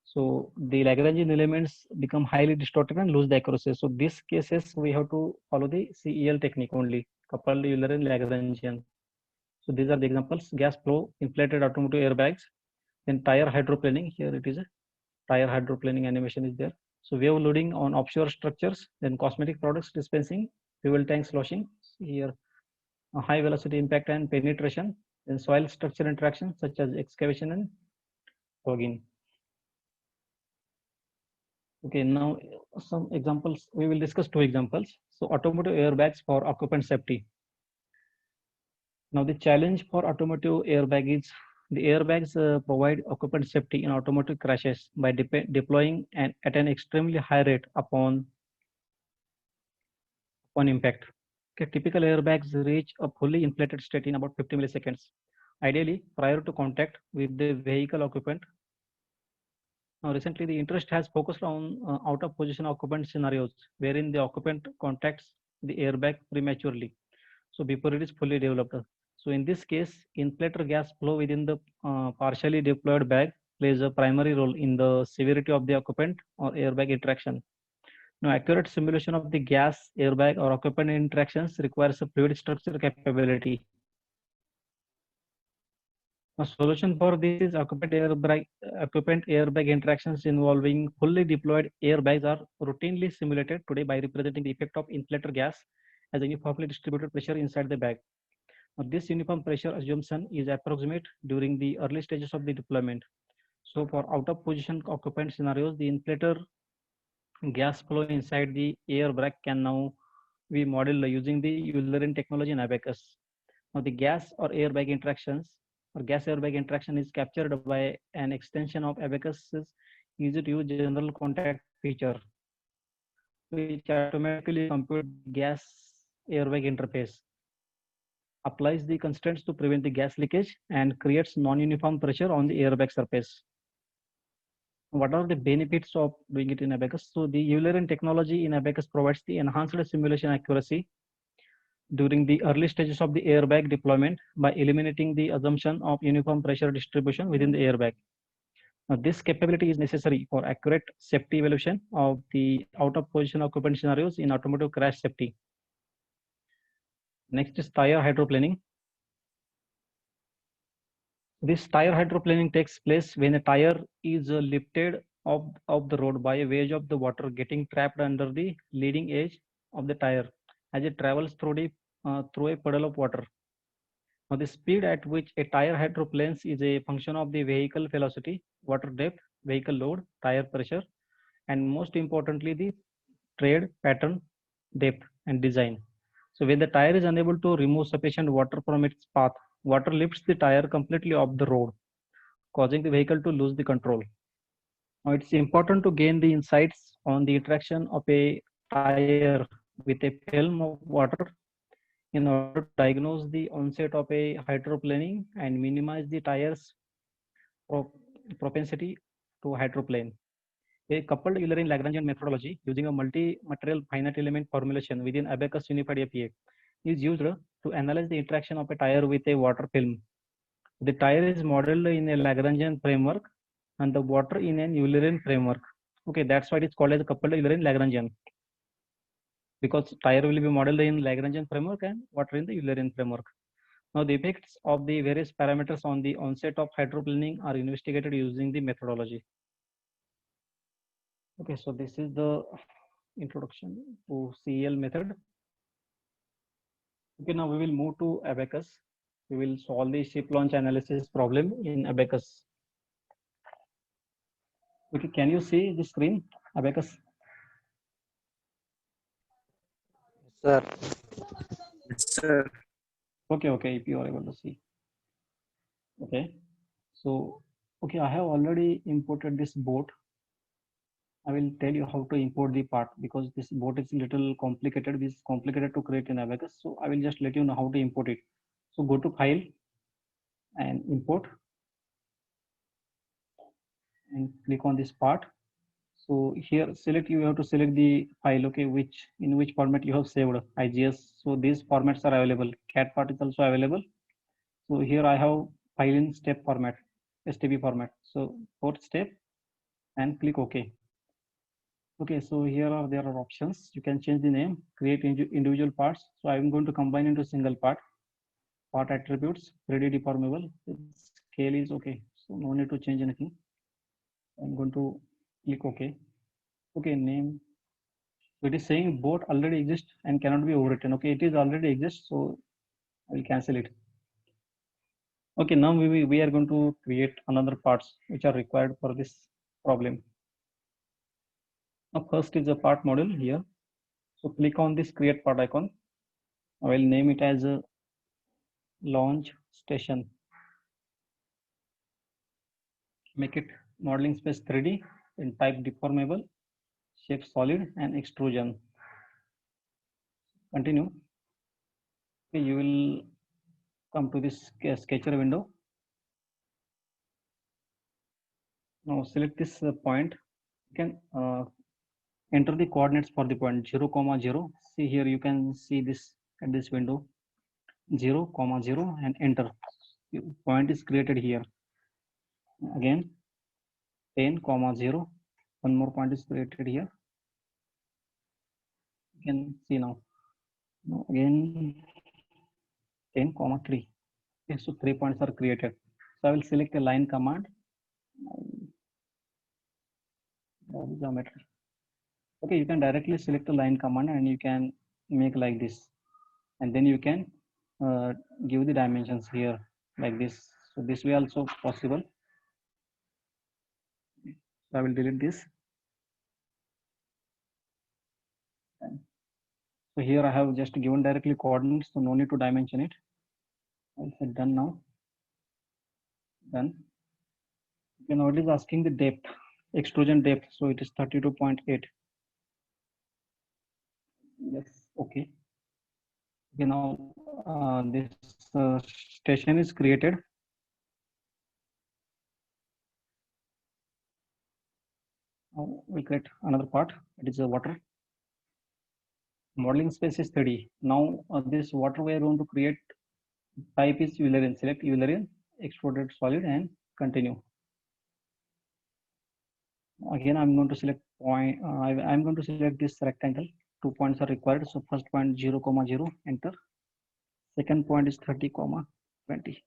B: so the Lagrangian elements become highly distorted and lose the accuracy. So these cases we have to follow the CEL technique only, coupled Eulerian Lagrangian. So these are the examples: gas flow, inflated automotive airbags, then tire hydroplaning. Here it is a tire hydroplaning animation is there. So wave loading on offshore structures, then cosmetic products dispensing, fuel tank sloshing. Here high velocity impact and penetration, then soil structure interaction such as excavation and fogging. Okay, now some examples. We will discuss two examples. So automotive airbags for occupant safety. Now the challenge for automotive airbag is the airbags provide occupant safety in automotive crashes by deploying at an extremely high rate upon impact. Okay, typical airbags reach a fully inflated state in about 50 milliseconds, ideally prior to contact with the vehicle occupant. Now recently the interest has focused on out of position occupant scenarios wherein the occupant contacts the airbag prematurely, so before it is fully developed. So in this case, inflator gas flow within the partially deployed bag plays a primary role in the severity of the occupant or airbag interaction. Now, accurate simulation of the gas, airbag, or occupant interactions requires a fluid structure capability. A solution for this is occupant airbag interactions involving fully deployed airbags are routinely simulated today by representing the effect of inflator gas as a uniformly distributed pressure inside the bag. Now, this uniform pressure assumption is approximate during the early stages of the deployment. So for out of position occupant scenarios, the inflator gas flow inside the airbag can now be modeled using the Eulerian technology in Abacus. Now the gas or airbag interactions or gas airbag interaction is captured by an extension of Abacus's easy to use general contact feature, which automatically computes gas airbag interface, applies the constraints to prevent the gas leakage, and creates non-uniform pressure on the airbag surface. What are the benefits of doing it in Abacus? So the Eulerian technology in Abacus provides the enhanced simulation accuracy during the early stages of the airbag deployment by eliminating the assumption of uniform pressure distribution within the airbag. Now, this capability is necessary for accurate safety evaluation of the out-of-position occupant scenarios in automotive crash safety. Next is tire hydroplaning. This tire hydroplaning takes place when a tire is lifted off the road by a wedge of the water getting trapped under the leading edge of the tire as it travels through a puddle of water. Now, the speed at which a tire hydroplanes is a function of the vehicle velocity, water depth, vehicle load, tire pressure, and most importantly, the tread pattern, depth, and design. So when the tire is unable to remove sufficient water from its path, water lifts the tire completely off the road, causing the vehicle to lose the control. Now it's important to gain the insights on the interaction of a tire with a film of water in order to diagnose the onset of a hydroplaning and minimize the tire's propensity to hydroplane. A coupled Euler-in Lagrangian methodology using a multi-material finite element formulation within Abaqus Unified APA is used to analyze the interaction of a tire with a water film. The tire is modeled in a Lagrangian framework and the water in an Euler-in framework. Okay, that's why it's called as a coupled Euler-in Lagrangian, because tire will be modeled in Lagrangian framework and water in the Euler-in framework. Now the effects of the various parameters on the onset of hydroplaning are investigated using the methodology. Okay, so this is the introduction to CEL method. Okay, now we will move to Abaqus. We will solve the ship launch analysis problem in Abaqus. Okay, can you see the screen, Abaqus?
D: Sir. Sir.
B: Okay, if you are able to see. Okay, so okay, I have already imported this boat. I will tell you how to import the part because this boat is a little complicated. It's complicated to create in Abaqus. So I will just let you know how to import it. So go to File and Import and click on this part. So here select, you have to select the file, okay, in which format you have saved IGS. So these formats are available. CAT part is also available. So here I have file in step format, STP format. So fourth step and click OK. Okay, so here there are options. You can change the name, create individual parts. So I'm going to combine into single part. Part attributes, 3D deformable. Scale is okay. So no need to change anything. I'm going to click OK. Okay, name. So it is saying boat already exists and cannot be overwritten. Okay, it is already exists, so I will cancel it. Okay, now we are going to create another parts which are required for this problem. Now first is a part module here. So click on this create part icon. I will name it as a launch station. Make it modeling space 3D and type deformable, shape solid and extrusion. Continue. Okay, you will come to this sketcher window. Now select this point. You can enter the coordinates for the point 0, 0. See here, you can see this at this window 0, 0 and enter. Point is created here. Again 10, 0. One more point is created here. You can see now. Now again 10, 3. Okay, so 3 points are created. So I will select a line command. Geometry. Okay, you can directly select the line command and you can make like this, and then you can give the dimensions here like this. So this way also possible. So I will delete this. So here I have just given directly coordinates, so no need to dimension it. I'll say done now. Done. Okay, now it is asking the depth, extrusion depth. So it is 32.8. Yes, okay. Okay, now this station is created. Now we create another part. It is a water. Modeling space is 30. Now this water we are going to create. Type is Euler-in. Select Euler-in, extruded solid, and continue. Again, I'm going to select point. I'm going to select this rectangle. 2 points are required. So first point 0, 0, enter. Second point is 30, 20.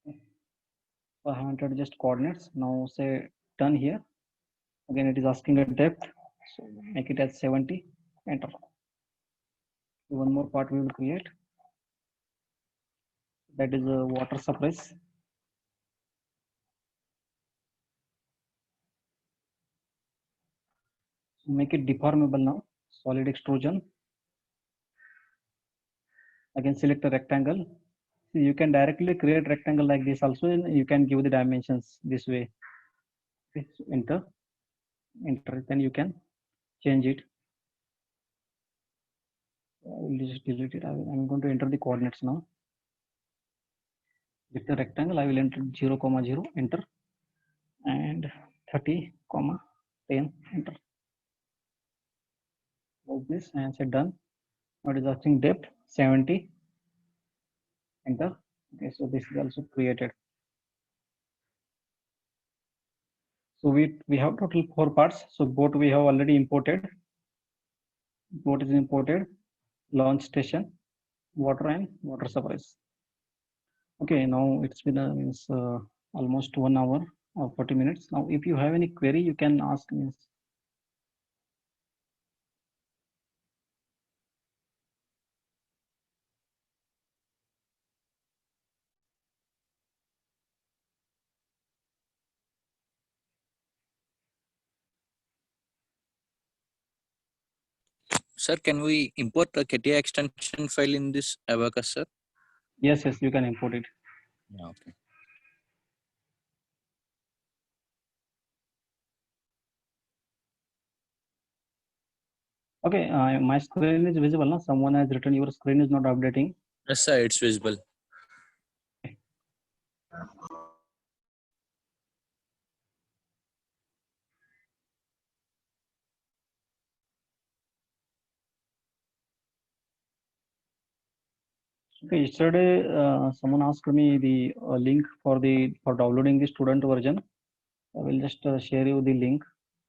B: So I have entered just coordinates. Now say done here. Again, it is asking a depth. So make it as 70. Enter. One more part we will create. That is a water surface. Make it deformable now. Solid extrusion. Again, select a rectangle. So you can directly create rectangle like this also, and you can give the dimensions this way. Okay, so enter. Then you can change it. I will just delete it. I'm going to enter the coordinates now. With the rectangle, I will enter 0, 0, enter. And 30, 10, enter. Close this and say done. Now it is asking depth 70, enter. Okay, so this is also created. So we have total 4 parts. So boat we have already imported. Boat is imported, launch station, water and water supplies. Okay, now it's been almost 1 hour or 40 minutes. Now, if you have any query, you can ask me.
D: Sir, can we import the CATIA extension file in this Abacus, sir?
B: Yes, you can import it.
D: Yeah, okay.
B: Okay, my screen is visible now. Someone has written your screen is not updating.
D: Yes, sir, it's visible.
B: Okay, yesterday someone asked me the link for downloading the student version. I will just share you the link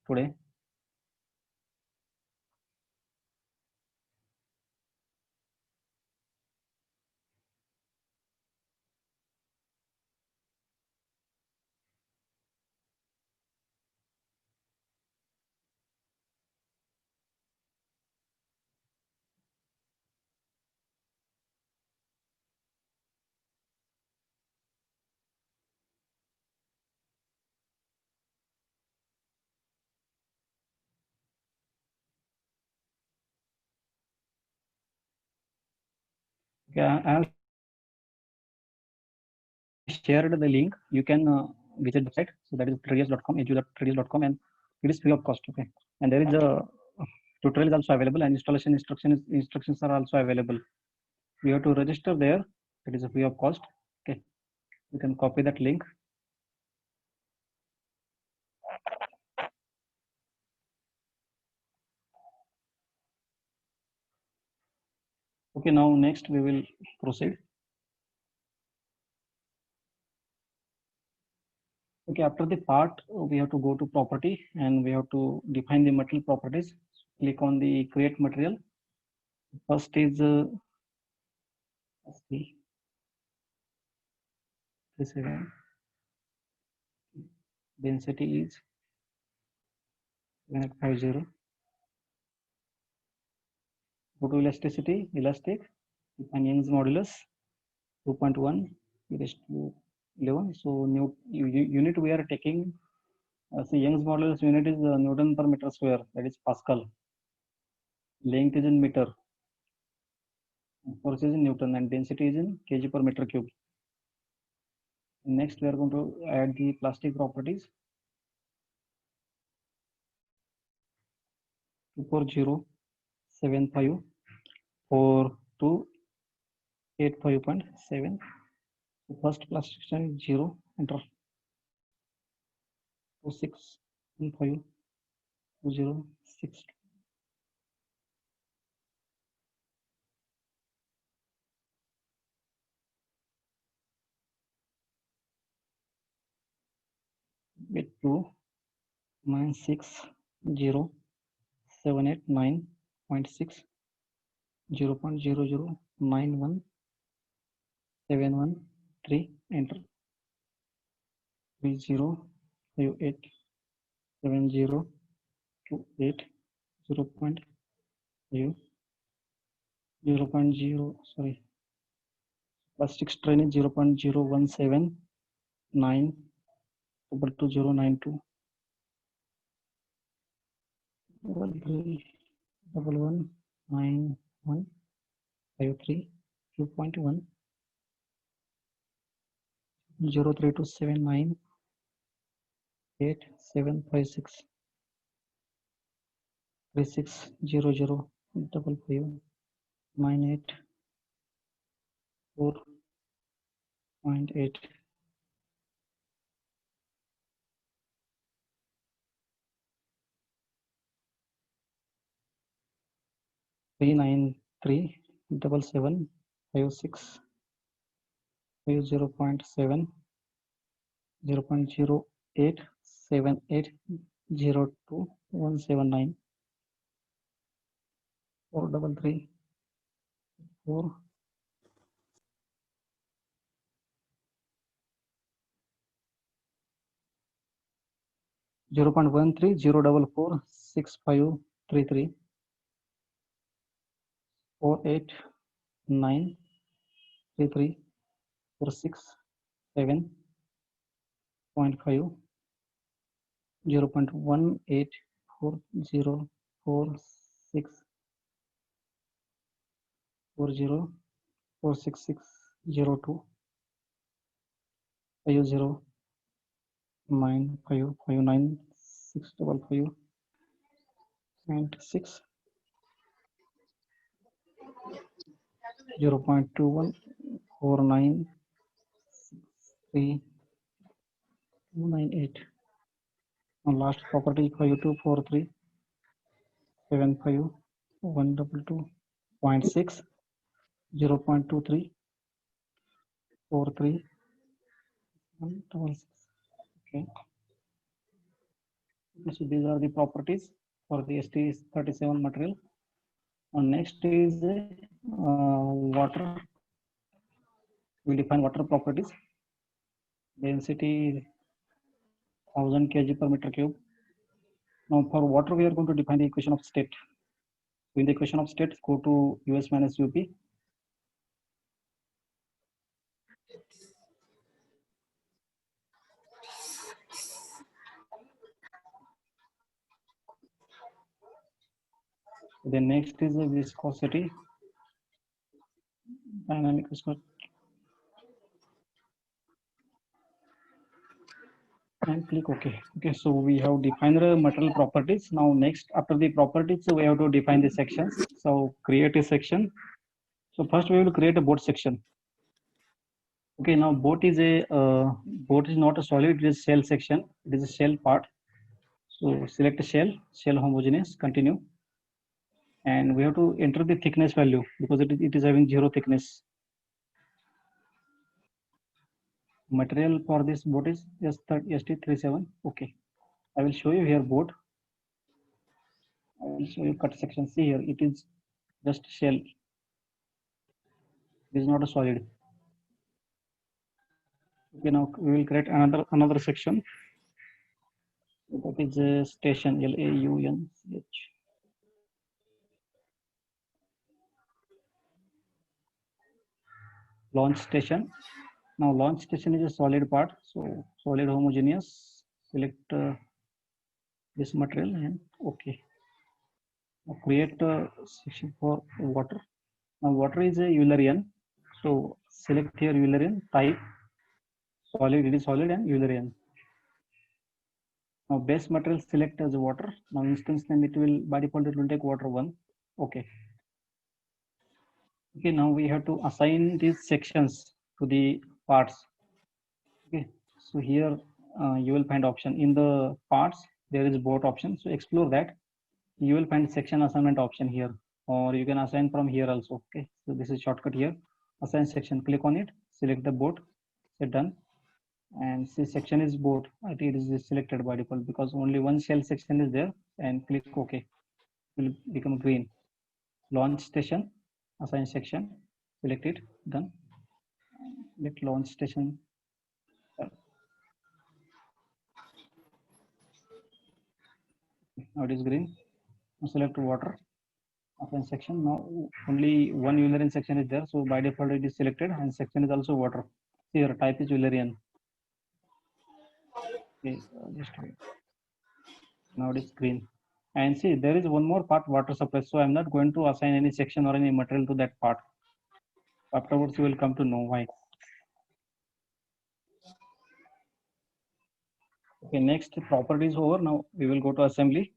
B: today. Okay, I have shared the link. You can visit the site. So that is tradeas.com, edu.tradeas.com, and it is free of cost. Okay, and there is a tutorial is also available, and installation instructions are also available. You have to register there. It is a free of cost. Okay, you can copy that link. Okay, now next we will proceed. Okay, after the part, we have to go to property and we have to define the material properties. Click on the create material. First is let's see, this again. Density is 50. Go to elasticity, elastic, define Young's modulus 2.1 raised to 11. So new unit we are taking. So Young's modulus unit is Newton per meter square, that is Pascal. Length is in meter, force is in Newton, and density is in kg per meter cube. Next, we are going to add the plastic properties. 24075 for 285.7. So first plastic stand is 0, enter. 2615 2060. Get 2960789.6 0.0091713, enter. 30587028 0.5 0.0, sorry, plastic strain is 0.0179 22092 119153 2.1 03279 8756 3600 55 984.8 3937756 0.7 0.08 7802 179 433 4 0.13 044 6533 489 33 467.5 0.184046 40 46602 50 9559 655 96 0.21 49 3 298. And last property 5243 75 122.6 0.23 43 166. Okay. So these are the properties for the ST37 material. And next is water. We define water properties. Density 1000 kg per meter cube. Now for water, we are going to define the equation of state. In the equation of state, go to US minus UP. The next is the viscosity, dynamic viscosity, and click OK. Okay, so we have defined the material properties. Now next, after the properties, we have to define the sections. So create a section. So first we will create a boat section. Okay, now boat is not a solid, it is a shell section. It is a shell part. So select a shell homogeneous, continue. And we have to enter the thickness value because it is having 0 thickness. Material for this boat is ST37. Okay, I will show you here boat. I will show you cut section. See here, it is just shell. It is not a solid. Okay, now we will create another section. That is a station, LAUNCH. Launch station. Now launch station is a solid part, so solid homogeneous. Select this material and OK. Now create a section for water. Now water is a Eulerian, so select here Eulerian type. Solid, it is solid and Eulerian. Now base material select as water. Now instance name it will by default it will take water 1. Okay. Okay, now we have to assign these sections to the parts. Okay, so here you will find option in the parts. There is boat option. So explore that. You will find section assignment option here, or you can assign from here also. Okay, so this is shortcut here. Assign section. Click on it. Select the boat. Say done. And see section is boat. I think it is selected by default because only one shell section is there. And click OK. It will become green. Launch station. Assign section. Select it. Done. Let launch station. Now it is green. Now select water. Assign section. Now only one Eulerian section is there. So by default it is selected and section is also water. Here type is Eulerian. Okay, just wait. Now it is green. And see there is one more part water supply. So I'm not going to assign any section or any material to that part. Afterwards you will come to know why. Okay, next properties over. Now we will go to assembly.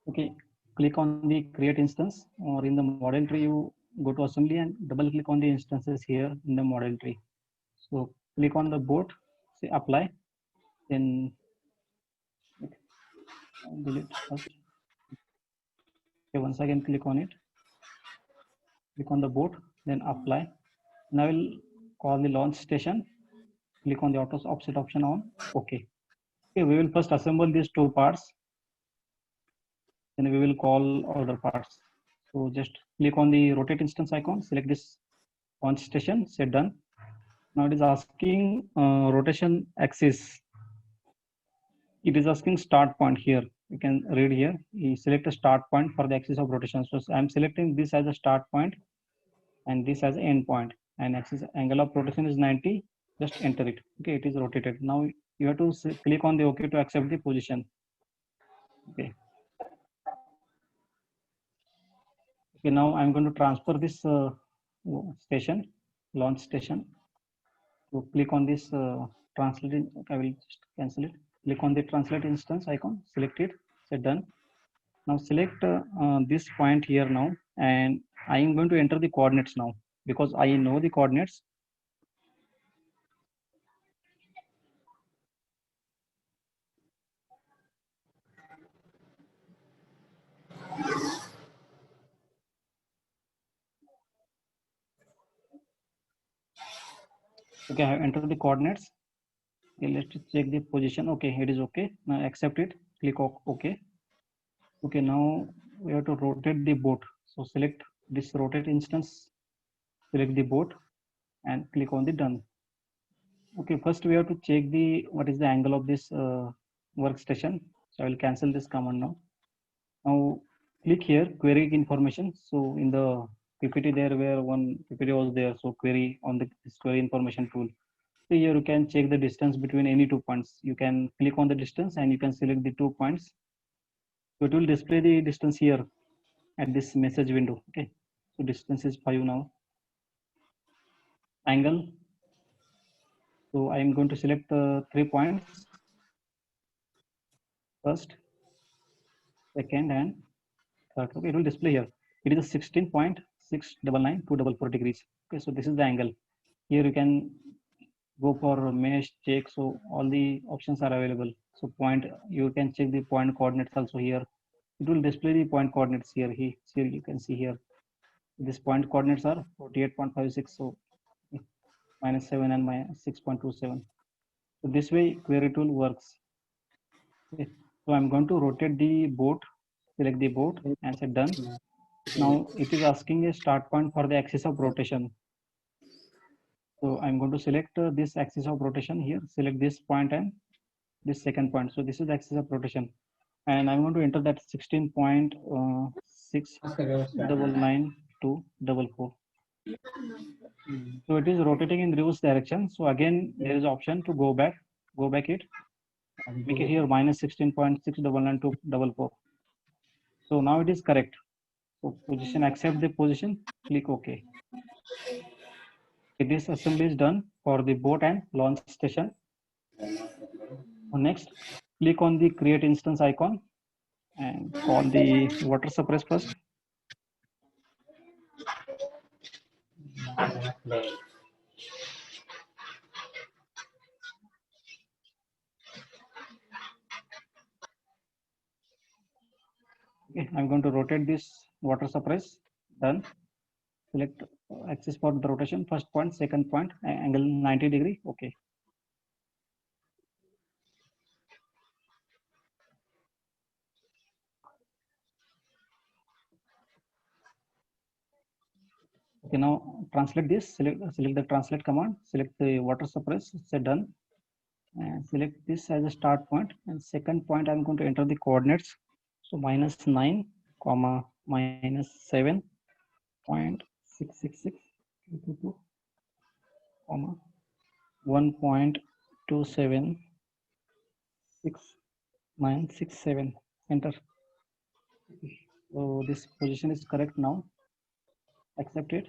B: Okay, click on the create instance, or in the model tree you go to assembly and double click on the instances here in the model tree. So click on the boat, say apply, then delete first. Okay, once again click on it, click on the boat, then apply. Now I will call the launch station, click on the auto offset option on. Okay. Okay, we will first assemble these two parts, then we will call other parts. So just click on the rotate instance icon, select this launch station, set done. Now it is asking rotation axis. It is asking start point here. You can read here. You select a start point for the axis of rotation. So I'm selecting this as a start point and this as an end point. And axis angle of rotation is 90. Just enter it. Okay, it is rotated. Now you have to click on the OK to accept the position. Okay. Okay, now I'm going to transfer this station, launch station. So click on this translate. I will just cancel it. Click on the translate instance icon, select it, set done. Now select this point here now, and I am going to enter the coordinates now because I know the coordinates. Okay, I have entered the coordinates. Okay, let's check the position. Okay, it is okay. Now accept it. Click OK. Okay, now we have to rotate the boat. So select this rotate instance, select the boat, and click on the done. Okay, first we have to check the what is the angle of this workstation. So I will cancel this command now. Now click here, query information. So in the PPT there where one PPT was there, so query on the this query information tool. So here you can check the distance between any 2 points. You can click on the distance and you can select the 2 points. So it will display the distance here at this message window. Okay, so distance is 5 now. Angle. So I am going to select 3 points. First, second, and third. Okay, it will display here. It is a 16.699 degrees. Okay, so this is the angle. Here you can go for mesh check. So all the options are available. So point, you can check the point coordinates also here. It will display the point coordinates here. Here you can see here. This point coordinates are 48.56. So -7 and -6.27. So this way query tool works. Okay. So I'm going to rotate the boat, select the boat and set done. Now it is asking a start point for the axis of rotation. So I'm going to select this axis of rotation here, select this point and this second point. So this is the axis of rotation. And I'm going to enter that 16.699244. So it is rotating in reverse direction. So again, there is option to go back it, make it here -16.699244. So now it is correct. So position, accept the position, click OK. This assembly is done for the boat and launch station. Next, click on the create instance icon and call the water suppress first. Okay, I'm going to rotate this water suppress. Done. Select axis for the rotation, first point, second point, angle 90 degree. Okay. Okay, now translate this, select the translate command, select the water suppress, set done. And select this as a start point. And second point, I'm going to enter the coordinates. So -9, -7.66622, 1.2766967. Enter. So this position is correct now. Accept it.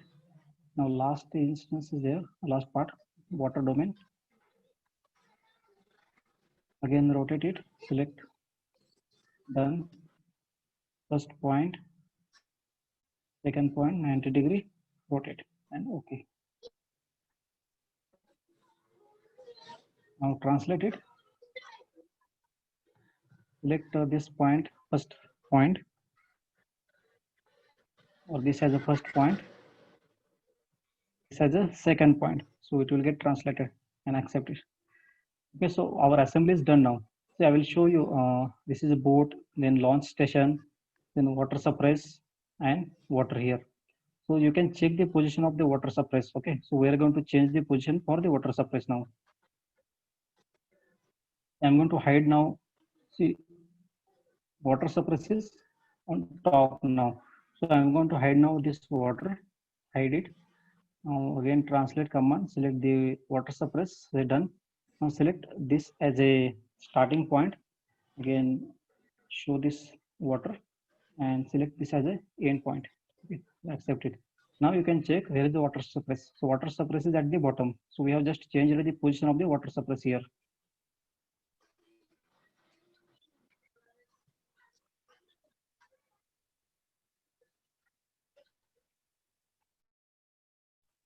B: Now last instance is there, last part, water domain. Again rotate it, select, done. First point, second point, 90 degree, rotate, and okay. Now translate it, Select this point, first point, or this as a first point, this as a second point. So it will get translated and accepted. Okay, so our assembly is done now. So I will show you, this is a boat, then launch station, then water suppress and water here. So you can check the position of the water suppress. Okay, so we are going to change the position for the water suppress now. I'm going to hide now. See, water suppress is on top now. So I'm going to hide now this water, hide it. Now again translate command, select the water suppress, we're done. Now select this as a starting point. Again, show this water and select this as a end point. Okay, accept it. Now you can check where is the water suppress. So water suppress is at the bottom. So we have just changed the position of the water suppress here.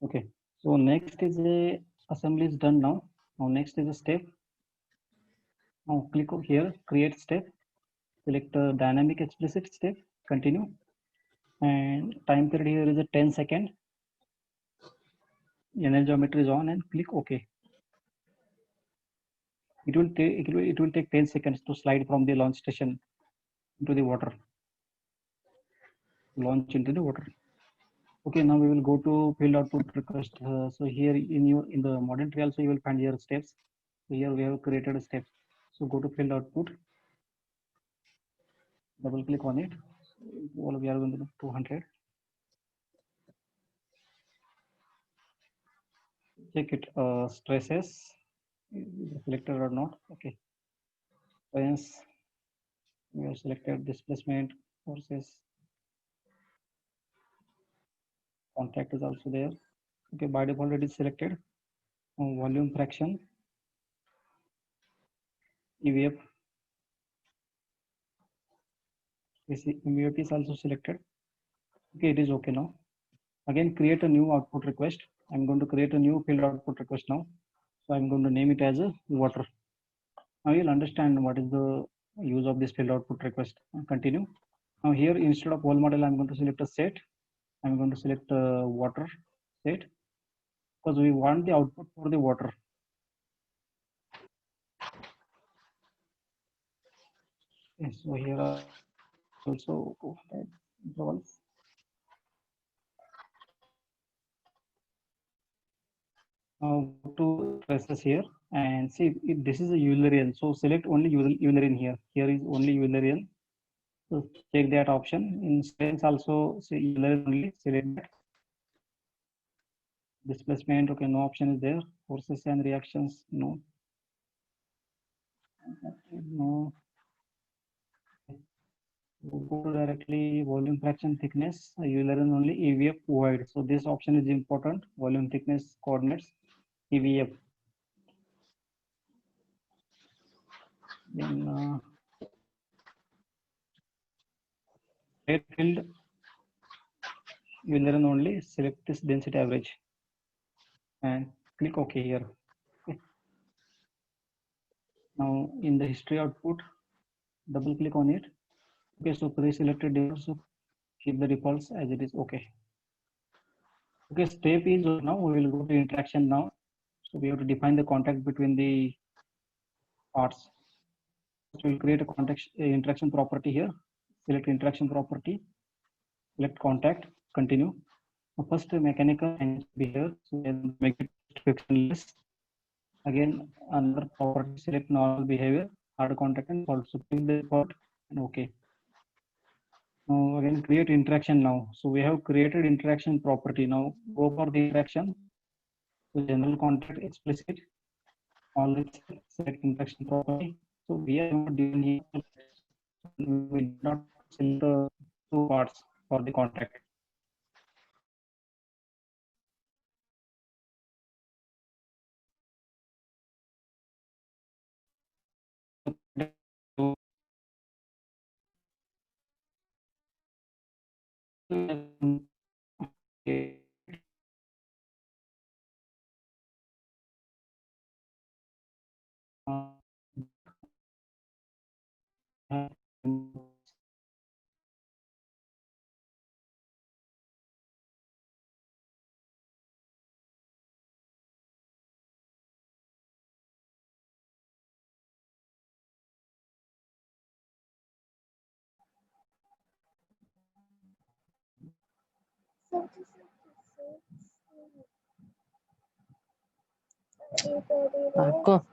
B: Okay, so next is a assembly is done now. Now next is a step. Now click here, create step, select dynamic explicit step, continue. And time period here is a 10 second. NL geometry is on and click OK. It will take 10 seconds to slide from the launch station into the water. Launch into the water. Okay, now we will go to field output request. So here in the model tree also you will find your steps. So here we have created a step. So go to field output, double click on it. All we are going to do 200. Check it, stresses, is it selected or not? Okay. Stress, we have selected displacement, forces, contact is also there. Okay, by default it is selected. Volume fraction, EVF, EVF is also selected. Okay, it is okay now. Again, create a new output request. I'm going to create a new field output request now. So I'm going to name it as a water. Now you'll understand what is the use of this field output request. Continue. Now here, instead of whole model, I'm going to select a set. I'm going to select a water set because we want the output for the water. Okay, so here are also intervals. Now go to stresses here and see if this is a Eulerian. So select only Eulerian here. Here is only Eulerian. So check that option. In strength also say Eulerian only. Select that. Displacement, okay, no option is there. Forces and reactions, no. No. Go to directly volume fraction thickness. You learn only EVF void. So this option is important. Volume thickness coordinates EVF. Then rate field, you learn only select this density average and click OK here. Okay. Now in the history output, double click on it. Okay, so pre-selected defaults, so keep the defaults as it is. Okay. Okay, step is now we will go to interaction now. So we have to define the contact between the parts. So we'll create a context interaction property here. Select interaction property, select contact, continue. Now first mechanical and behavior, so then make it frictionless. Again, another property, select normal behavior, hard contact and also click the default and okay. Now again create interaction now. So we have created interaction property. Now go for the interaction. So general contact explicit, all select interaction property. So we are not doing here. We did not select the two parts for the contact.
F: Marco.